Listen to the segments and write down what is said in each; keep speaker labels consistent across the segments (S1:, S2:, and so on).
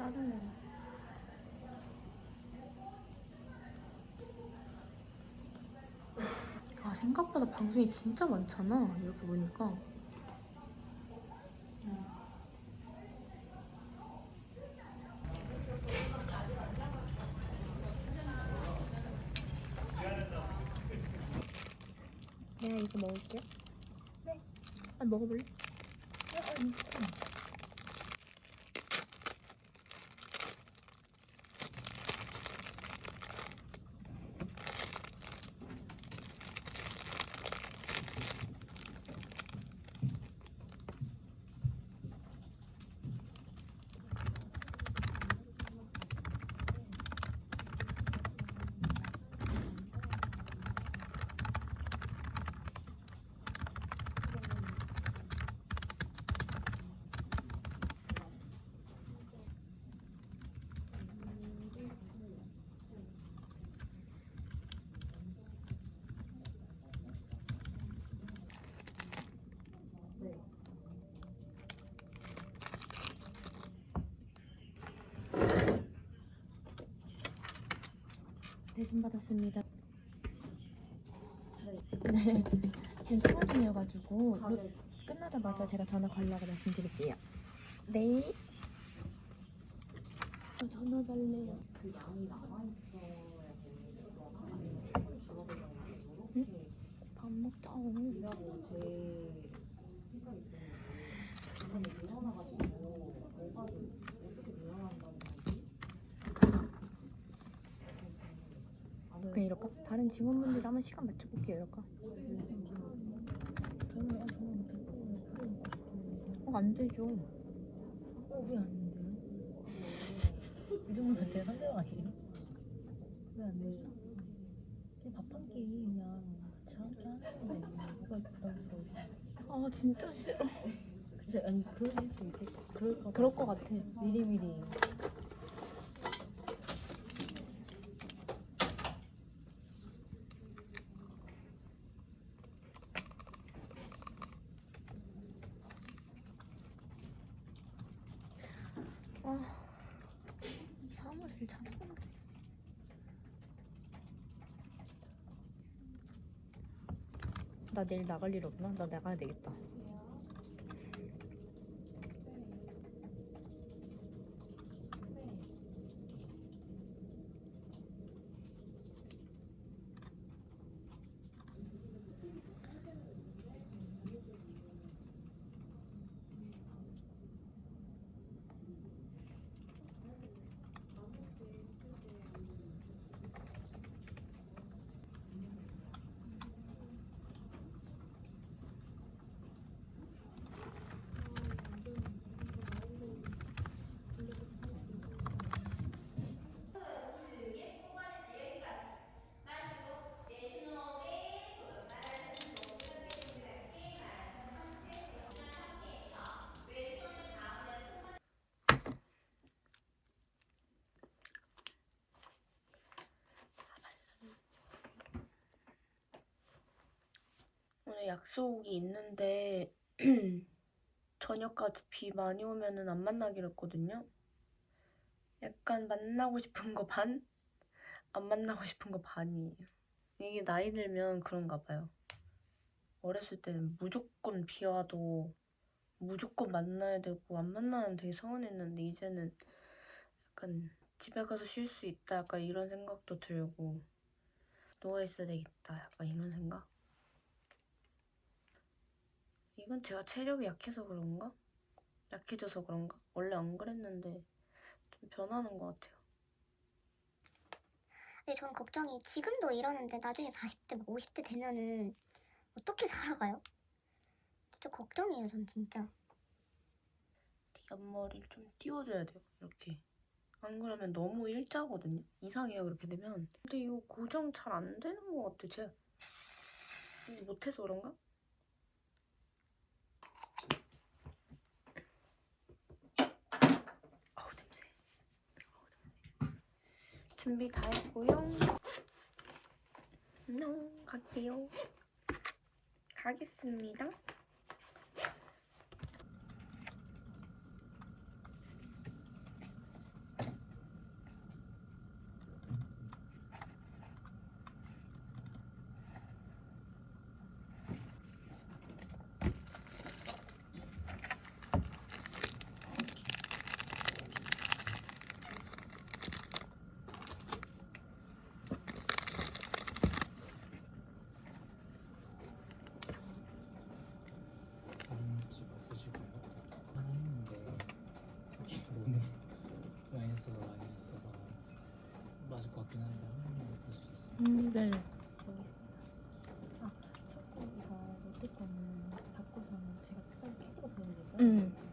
S1: 짜증나. 아, 생각보다 방송이 진짜 많잖아. 이렇게 보니까. 내가 이거 먹을게. 네. 아, 먹어볼래? 아니, 괜찮아. 대신 받았습니다. 네. 지금 통화 중이어가지고 끝나자마자 제가 전화 걸려고 말씀드릴게요. 네. 전화 달래요.
S2: 그 양이 남아있어야 되는데 줄어들어가지고
S1: 응? 밥 먹자.
S2: 이라고 제 생각이 드는데 이번에 늘어나가지고 뭐가 어떻게 늘어난다는 건지
S1: 그냥 이럴까? 다른 직원분들 한번 시간 맞춰볼게요. 이럴까? 안 되죠.
S2: 왜 안 돼요? 이 정도면 제 상대방 아니에요? 왜 안 되죠? 그냥 밥 한 끼 그냥 같이 함께 하는 건데 뭐가 부담스러워서.
S1: 아, 진짜 싫어.
S2: 그치? 아니 그러실 수도 있을
S1: 그럴 것 같아.
S2: 미리미리.
S1: 아, 사무실 찾아본대. 나 내일 나갈 일 없나? 나 나가야 되겠다. 오늘 약속이 있는데 저녁까지 비 많이 오면은 안 만나기로 했거든요. 약간 만나고 싶은 거 반? 안 만나고 싶은 거 반이에요. 이게 나이 들면 그런가 봐요. 어렸을 때는 무조건 비 와도 무조건 만나야 되고 안 만나면 되게 서운했는데 이제는 약간 집에 가서 쉴 수 있다 약간 이런 생각도 들고 누워있어야 되겠다 약간 이런 생각? 이건 제가 체력이 약해서 그런가? 약해져서 그런가? 원래 안 그랬는데 좀 변하는 것 같아요.
S3: 근데 전 걱정이 지금도 이러는데 나중에 40대, 50대 되면은 어떻게 살아가요? 진짜 걱정이에요, 전 진짜.
S1: 옆머리를 좀 띄워줘야 돼요, 이렇게. 안 그러면 너무 일자거든요. 이상해요, 그렇게 되면. 근데 이거 고정 잘 안 되는 것 같아, 제가. 못해서 그런가? 어우, 냄새. 준비 다 했고요. 갈게요. 가겠습니다.
S2: 네. 아, 참고 이거 롯데 거는 바꿔서는 제가 특별히 킥으로 보내드릴까요?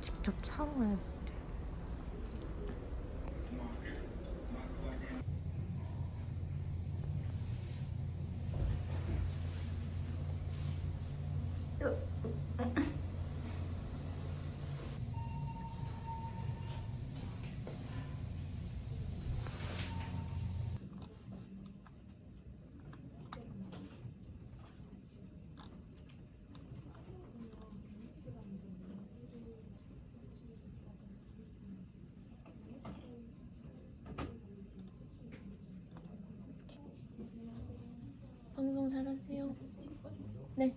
S1: 직접 사러 가야 방송 잘하세요. 네.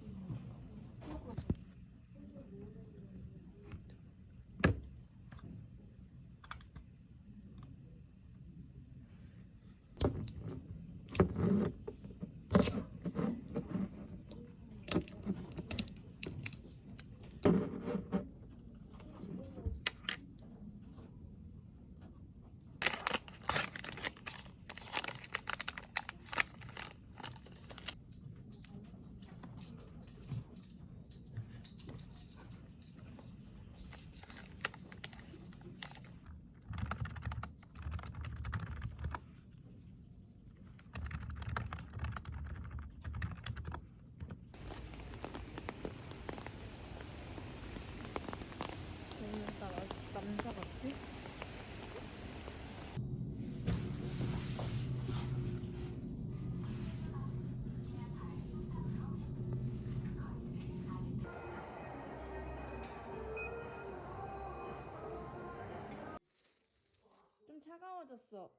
S2: 좋아졌어.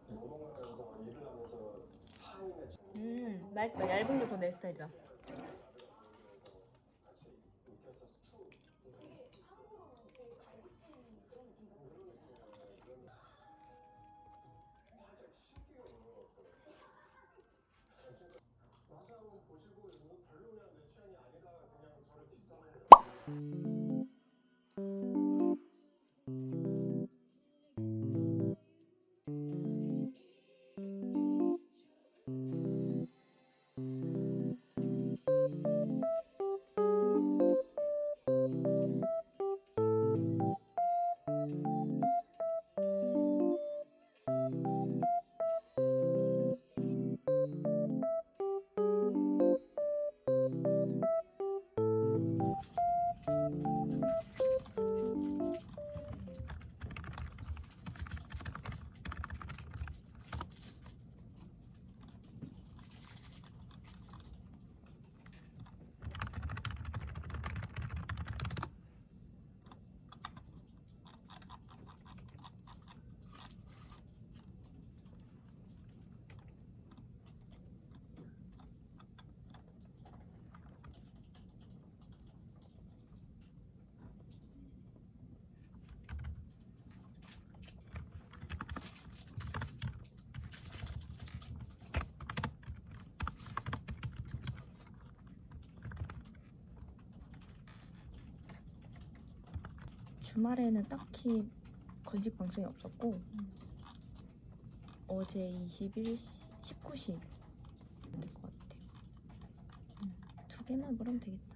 S4: 노동하면서 일을 하면서 타인의
S2: 맛있다. 얇은 게 더 내 스타일이야.
S4: 같이 익혀서 스투 살짝 신기가 오는 것 같아요. 진짜 맛을 한번 보시고 이거 별로 그냥 내 취향이 아니다 그냥 저를 디스하면 돼요.
S1: 주말에는 딱히 건식 방송이 없었고 어제 21, 19시 될 것 같아요. 2개만 그러면 되겠다.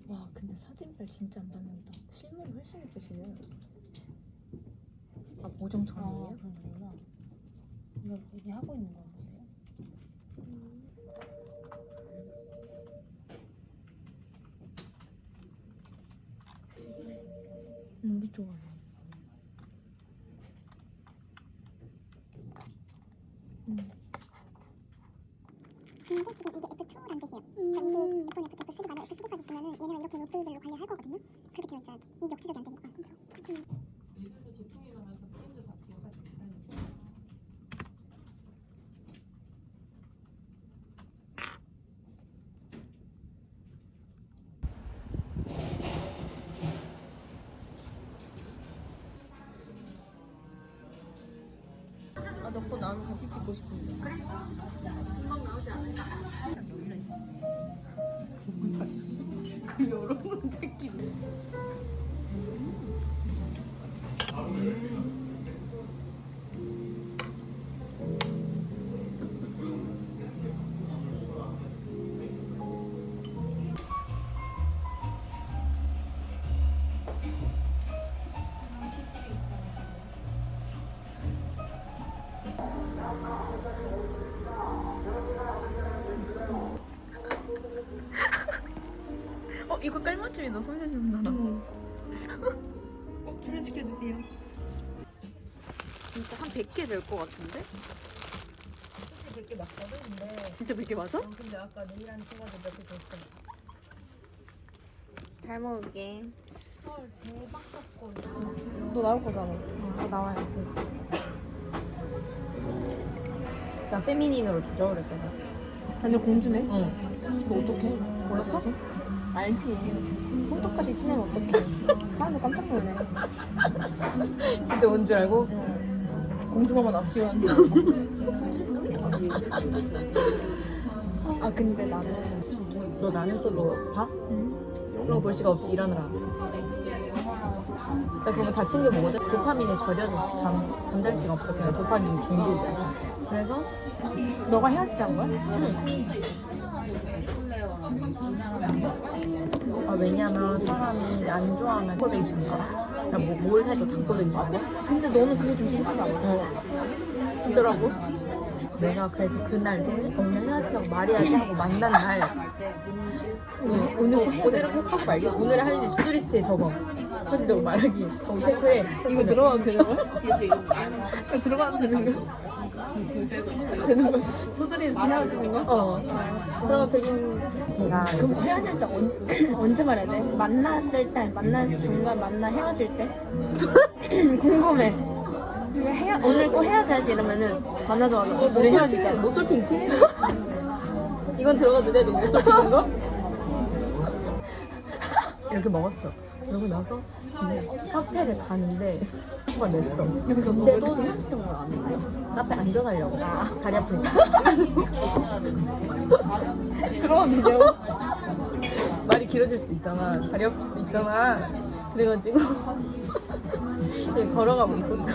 S1: 와 근데 사진빨 진짜 안 받는다. 실물이 훨씬 예쁘시네. 아 보정 전이에요?
S2: 그런 거구나. 이거 얘기하고 있는 거 같은데요?
S1: 우리 좋아해.
S3: 근데 지금 이게 F2란 뜻이에요. 그러니까 이게 이번 F2, F3 만에 F3까지 쓰면은 얘네가 이렇게 롯들별로 관리할 거거든요. 그렇게 되어 있어야 돼. 이게 역지적이 안 되니까. 그렇죠.
S5: 얘들도 제품이 가면서 프레임도 다 비어가지고 다니고.
S1: 아 너 거 나는 같이 찍고 싶은데. 그래? 금방 나오지 않을까? 열려 있어. 뭐야 씨. 그 열어놓은 새끼들. 이거 깔맞춤이다. 소년 누나랑.
S2: 출연시켜주세요.
S1: 진짜 한 100개 될 것 같은데?
S2: 100개 맞거든. 근데
S1: 진짜 100개 맞아?
S2: 근데 아까 내일한 친구한테 몇개 줬어.
S1: 잘 먹을게.
S2: 헐 대박 사건.
S1: 너 나올 거잖아.
S2: 나 나와야지. 나 페미닌으로 주죠 그랬잖아.
S1: 완전 공주네.
S2: 응.
S1: 너 어떡해? 몰랐어? 알지. 손톱까지 친하면 어떡해. 사람들 깜짝 놀래.
S2: 진짜 뭔 줄 알고?
S1: 공주마마 납치한. 아 근데 나는
S2: 너 나는 솔로 봐? 그런 거 볼 시간 없지 일하느라. 나 그런 거 다 챙겨 보거든. 도파민에 절여서 잠잘 시간 없어. 그냥 도파민 중독이야. 그래서
S1: 너가 헤어지자는 거야?
S2: 아, 왜냐면 사람이 안 좋아하면 단골뱅이 싫은 거야. 그냥 뭘 해도 단골뱅이 싫은 거야.
S1: 근데 너는 그게 좀 심하다고.
S2: 하더라고. 내가 그래서 그날 오늘 헤어지자고 말해야지 하고 만난 날 오늘은 꼭 하고 말게. 오늘 할 일 투두리스트에 적어. 헤어지자고 말하기. 체크해.
S1: 이거 들어가도 되는 거야? 이거 들어가도 되는 거야? 되는 거야? 투드리스트 헤어지는 거?
S2: 들어가도 되긴.
S1: 내가 그럼 헤어질 때 언제 말해야 돼? 만났을 때, 만났을 중간, 헤어질 때? 궁금해. 그냥 오늘 꼭 헤어져야지 이러면은 만나자마자 우리 헤어지자.
S2: 노솔핑 티? 이건 들어가도 돼? 너 노솔핑인 거? 이렇게 먹었어. 그러고 나서 이제 카페를 가는데 누가 냈어. 근데 또 헤어지자고 안 해. 카페 안전하려고. 다리 아프니까.
S1: 들어가면 되냐고?
S2: 말이 길어질 수 있잖아. 다리 아플 수 있잖아. 그래가지고 이제 걸어가고 있었어.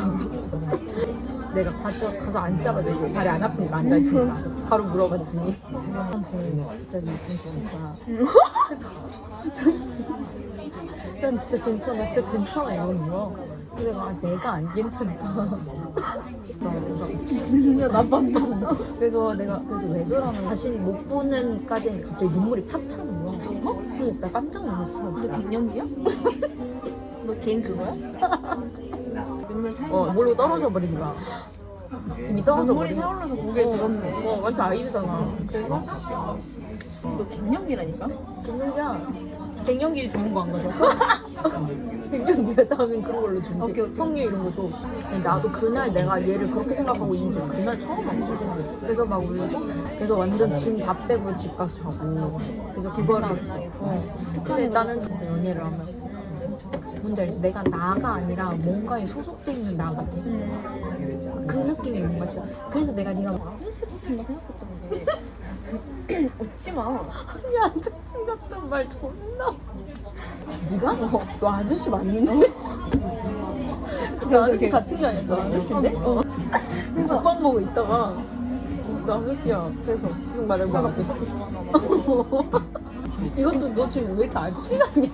S2: 내가 가서 앉자마자 이제 다리 안 아프니까 앉아있으니까 바로 물어봤지. 갑자기 괜찮은 거야. 난 진짜 괜찮아 이러는 거야. 근데 내가 안 괜찮다. 그래서
S1: 진짜 나빴다.
S2: 그래서 왜 그러면 다시 못 보는까지는 갑자기 눈물이 팍 차는 거야. 그래서 나 깜짝 놀랐어.
S1: 너 갱년기야? 너 갱 그거야? 눈물 차이
S2: 모르고 떨어져 버린 거야. 이미 떨어져
S1: 눈물이
S2: 버린 거야.
S1: 차올라서 고개에 들었네.
S2: 완전 아이유잖아. 그래서
S1: 너 갱년기라니까?
S2: 갱년기 좋은 거 안 가져왔어? 갱년기 다음엔 그런 걸로 준대.
S1: 오케이.
S2: 성녀 이런 거 줘. 나도 그날 내가 얘를 그렇게 생각하고 있는 줄 그날 처음 알지. 그래서 막 울고 그래서 완전 짐 다 빼고 집 가서 자고. 그래서 그거를 근데 나는 연애를 하면 뭔지 알지? 내가 나가 아니라 뭔가에 소속돼 있는 나 같아. 그 느낌이 뭔가 싫어. 그래서 내가 네가
S1: 아저씨 같은 거 생각했던 게 웃지 마.
S2: 아니 아저씨 같단 말 존나. 네가? 너 아저씨 맞는데? 너 아저씨 같은 게 아니야. 너 아저씨인데? 그래서 국밥 먹고 있다가 너 아저씨야. 그래서 계속 말하고 아저씨. 이것도 너 지금 왜 이렇게 아저씨 같냐?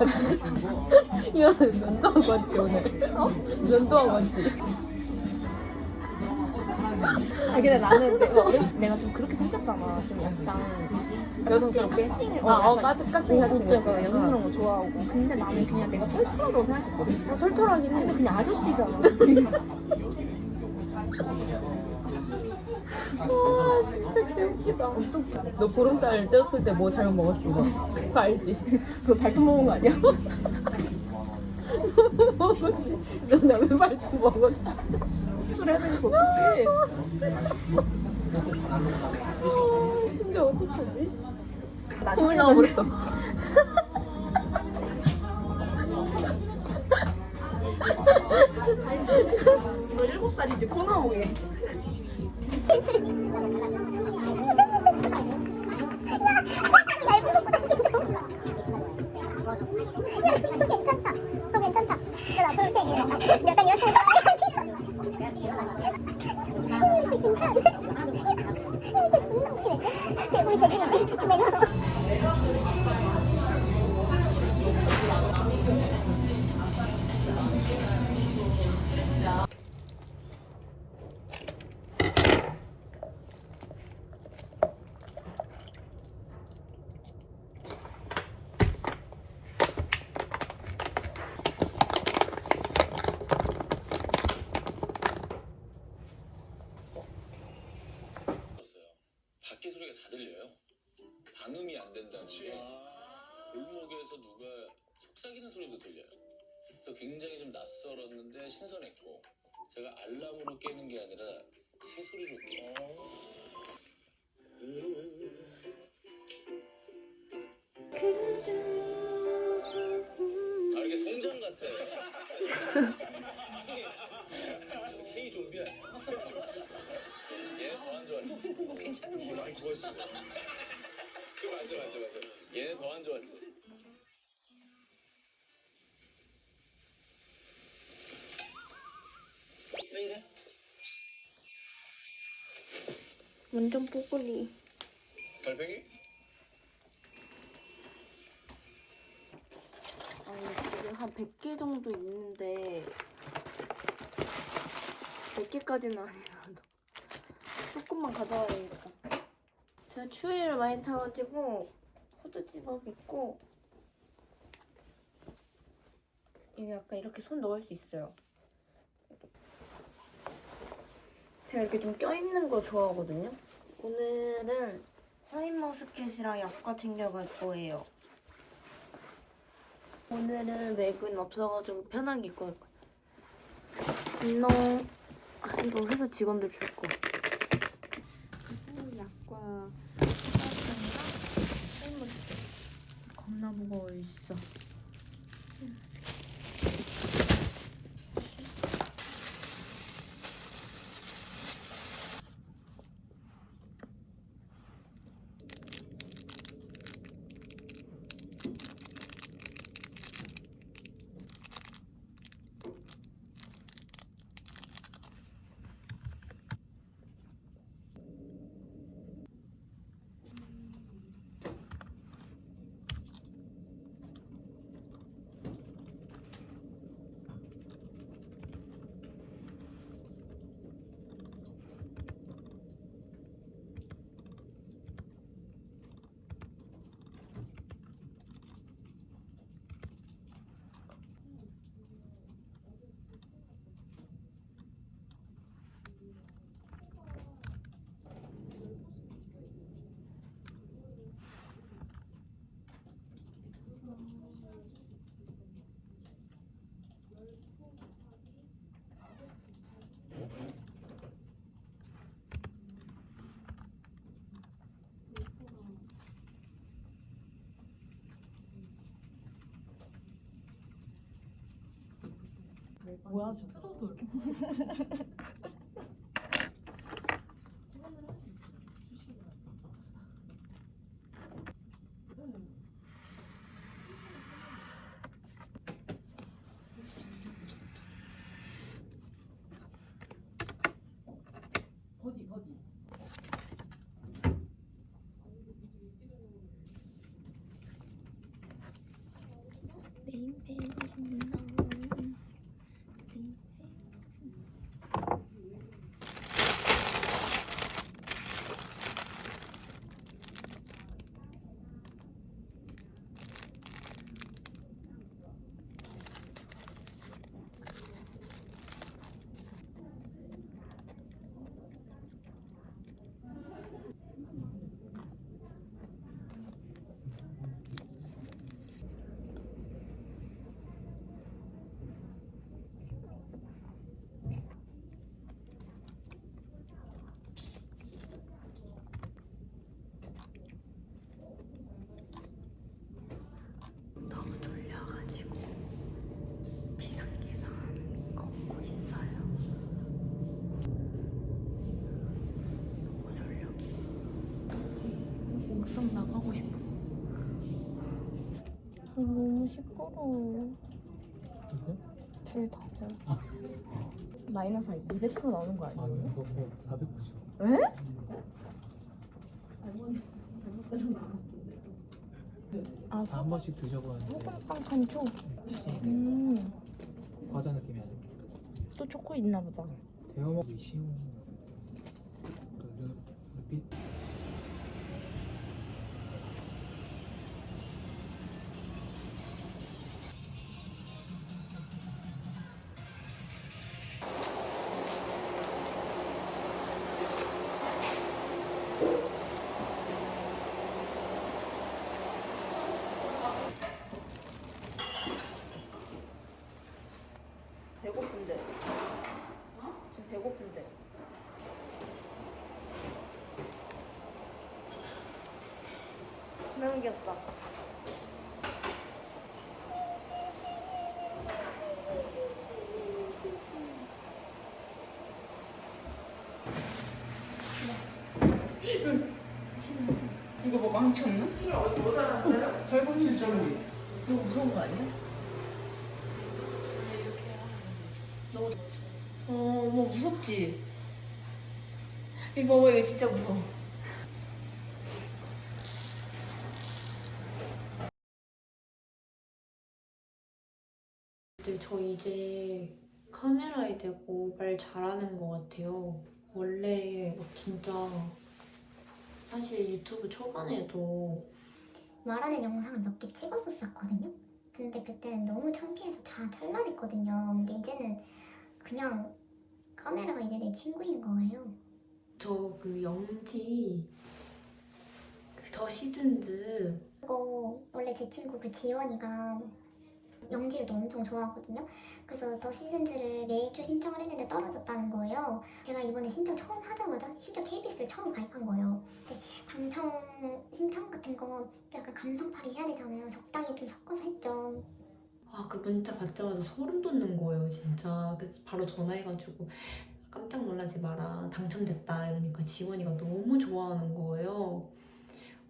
S2: 야 면도하고 왔지 오늘? 면도하고 왔지?
S1: 아 근데 나는 내가 좀 그렇게 생겼잖아. 좀 약간
S2: 여성스럽게?
S1: 약간
S2: 까짓까짓 하지.
S1: 약간 여성스러운 거 좋아하고. 근데 나는 그냥 내가 털털하다고 생각했거든.
S2: 털털하긴 해.
S1: 근데 그냥 아저씨잖아. 그치?
S2: 진짜 개웃기다. 너 보름달 떼었을 때 뭐 잘못 먹었지 너? 그거 알지?
S1: 그거 발톱 먹은 거 아니야?
S2: 먹었지. 너 남의 발톱 먹었지.
S1: 술 해야 되니까 어떡해.
S2: 진짜 어떡하지?
S1: 나중에
S2: 나와버렸어.
S1: 너 7살이지 코 나오게.
S3: 괜찮다. 너 괜찮다. 너 앞으로 이렇게 얘기해. 약간 이런 생각. 괜찮아. 이렇게 존나 웃기네. 우리 재준이 내가.
S6: 안에서 누가 속삭이는 소리도 들려요. 그래서 굉장히 좀 낯설었는데 신선했고 제가 알람으로 깨는 게 아니라 새소리로 깨요. 아, 이게 성장 같아. 헤이 좀비야. 얘는 더 안 좋았지. 괜찮은 거 많이 좋아했어. 그 맞아. 얘는 더 안 좋았지. 왜 이래?
S1: 완전 뽀글이.
S6: 달팽이?
S1: 아니, 지금 한 100개 정도 있는데 100개까지는 아니라도 조금만 가져와야 되겠다. 제가 추위를 많이 타가지고 후드집업 입고 이게 약간 이렇게 손 넣을 수 있어요. 제가 이렇게 좀 껴있는 거 좋아하거든요. 오늘은 샤인머스켓이랑 약과 챙겨갈 거예요. 오늘은 맥은 없어가지고 편하게 입고 갈 거예요. 안녕. 아, 이거 회사 직원들 줄 거. 그리고 약과 샤인머스켓. 겁나 무거워 있어.
S2: 뭐야 저 푸드도 이렇게 버디
S1: 네임펜입니다. 너무 졸려가지고 비상계단 걷고 있어요. 너무 졸려. 옥상 나가고 싶어. 너무 시끄러워. 불 다져. 마이너스 한 200% 나오는 거 아니에요?
S7: 아니, 그거 490.
S1: 에?
S2: 잘못 들은 거 같은데.
S1: 아,
S7: 한 번씩 드셔보는데
S1: 소금빵 판초?
S7: 과자 느낌이 아니고
S1: 또 초코 있나 보다.
S7: 데워 먹기 쉬운 눈빛.
S1: 배고픈데. 지금 배고픈데. 너무 귀엽다.
S2: 이거 뭐 망쳤나? 못 알았어요? 절봉신 절봉. 이거 무서운 거 아니야? 뭐 무섭지? 이거 봐봐, 이거 진짜 무서워.
S1: 근데 저 이제 카메라에 대고 말 잘하는 것 같아요. 원래 막 진짜 사실 유튜브 초반에도
S3: 말하는 영상을 몇 개 찍었었거든요. 근데 그때는 너무 창피해서 다 잘라냈거든요. 근데 이제는 그냥 카메라가 이제 내 친구인 거예요.
S1: 저 그 영지 그 더 시즌즈
S3: 그거 원래 제 친구 그 지원이가 영지를 또 엄청 좋아하거든요. 그래서 더 시즌즈를 매주 신청을 했는데 떨어졌다는 거예요. 제가 이번에 신청 처음 하자마자 심지어 KBS를 처음 가입한 거예요. 근데 방청 신청 같은 거 약간 감성팔이 해야 되잖아요. 적당히 좀 섞어서 했죠.
S1: 아, 그 문자 받자마자 소름 돋는 거예요, 진짜. 그래서 바로 전화해가지고 깜짝 놀라지 마라, 당첨됐다 이러니까 지원이가 너무 좋아하는 거예요.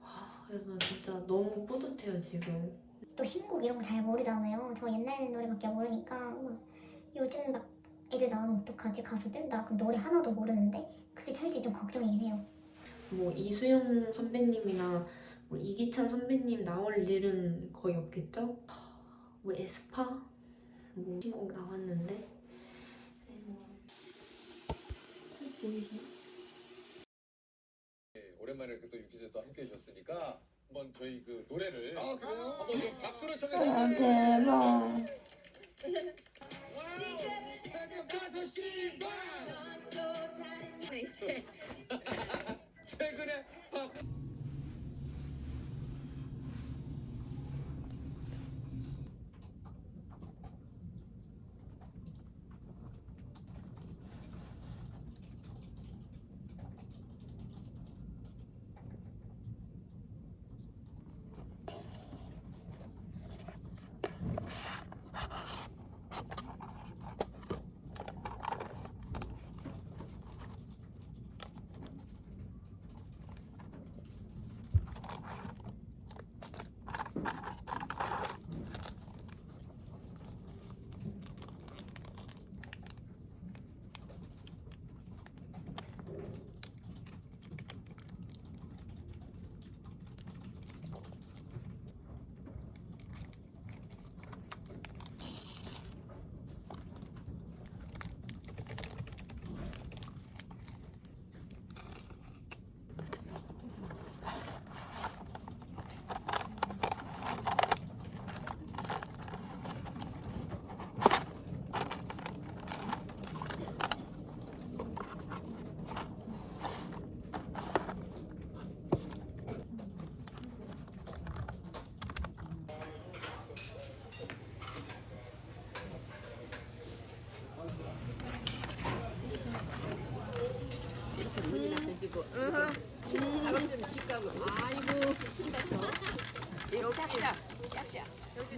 S1: 와, 그래서 진짜 너무 뿌듯해요, 지금.
S3: 또 신곡 이런 거 잘 모르잖아요. 저 옛날 노래밖에 모르니까 막 요즘 막 애들 나오면 어떡하지 가수들? 나 그럼 노래 하나도 모르는데 그게 솔직히 좀 걱정이긴 해요.
S1: 뭐 이수영 선배님이나 뭐 이기찬 선배님 나올 일은 거의 없겠죠? 뭐 에스파? 뭐 신곡 나왔는데 보이시나?
S8: 오랜만에 또 유키즈 또 함께 해주셨으니까 한번 저희 그 노래를
S4: 아, 그래요?
S8: 한번 좀 박수를 청해서
S1: 대박.
S8: 최근에 팝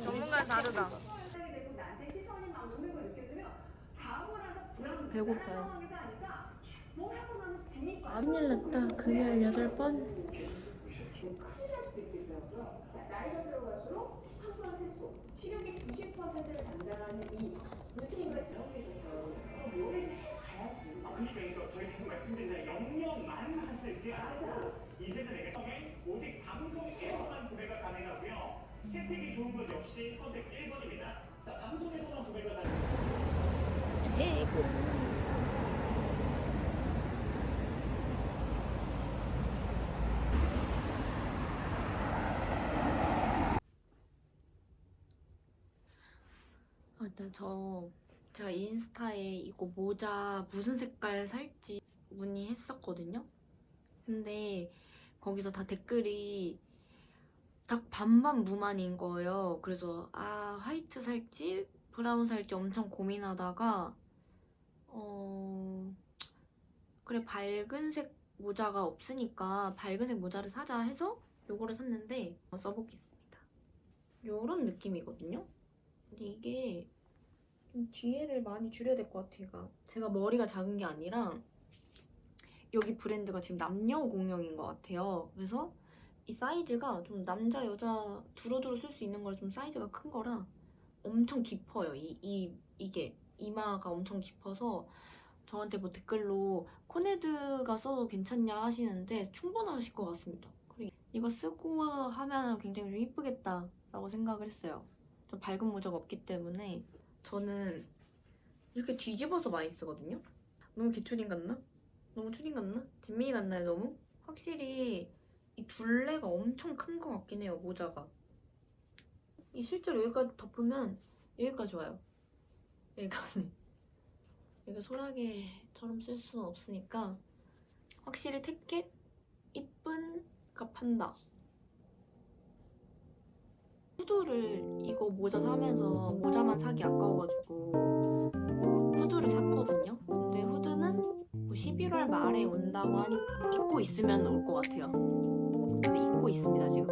S1: 전문가는 다르다. 배고파요. 큰일 났다. 금요일 8번.
S5: 나이가 들어갈수록 항상 색소, 시력의 90%를 담당하는 이 루테인과 지정해줬어요. 그럼 요리를 해가야지.
S9: 그러니까 이거 저희 계속 말씀드린 영역만 하실 게 아니고 이제는 내가 오직 방송에서만 구매가 가능하고요. 혜택이 좋은 것 역시 선택 1번입니다. 자, 방송에서만 구매가
S1: 일단 제가 인스타에 이거 모자 무슨 색깔 살지 문의했었거든요. 근데 거기서 다 댓글이 딱 반반 무만인 거예요. 그래서 화이트 살지 브라운 살지 엄청 고민하다가 그래 밝은색 모자가 없으니까 밝은색 모자를 사자 해서 요거를 샀는데 써보겠습니다. 요런 느낌이거든요. 근데 이게 좀 뒤에를 많이 줄여야 될 것 같아요. 제가 머리가 작은 게 아니라 여기 브랜드가 지금 남녀 공용인 것 같아요. 그래서 이 사이즈가 좀 남자 여자 두루두루 쓸 수 있는 거라 좀 사이즈가 큰 거라 엄청 깊어요. 이게 이마가 엄청 깊어서 저한테 뭐 댓글로 코네드가 써도 괜찮냐 하시는데 충분하실 것 같습니다. 그리고 이거 쓰고 하면 굉장히 좀 이쁘겠다 라고 생각을 했어요. 좀 밝은 모자가 없기 때문에 저는 이렇게 뒤집어서 많이 쓰거든요. 너무 개초딩 같나? 너무 초딩 같나? 잼민이 같나요 너무? 확실히 이 둘레가 엄청 큰 것 같긴 해요, 모자가. 이 실제로 여기까지 덮으면 여기까지 와요. 여기까지. 이거 소라게처럼 쓸 수는 없으니까 확실히 태켓 이쁜 값 한다. 후드를 이거 모자 사면서 모자만 사기 아까워가지고 후드를 샀거든요. 근데 후드는 뭐 11월 말에 온다고 하니까 입고 있으면 올 것 같아요. 근데 입고 있습니다 지금.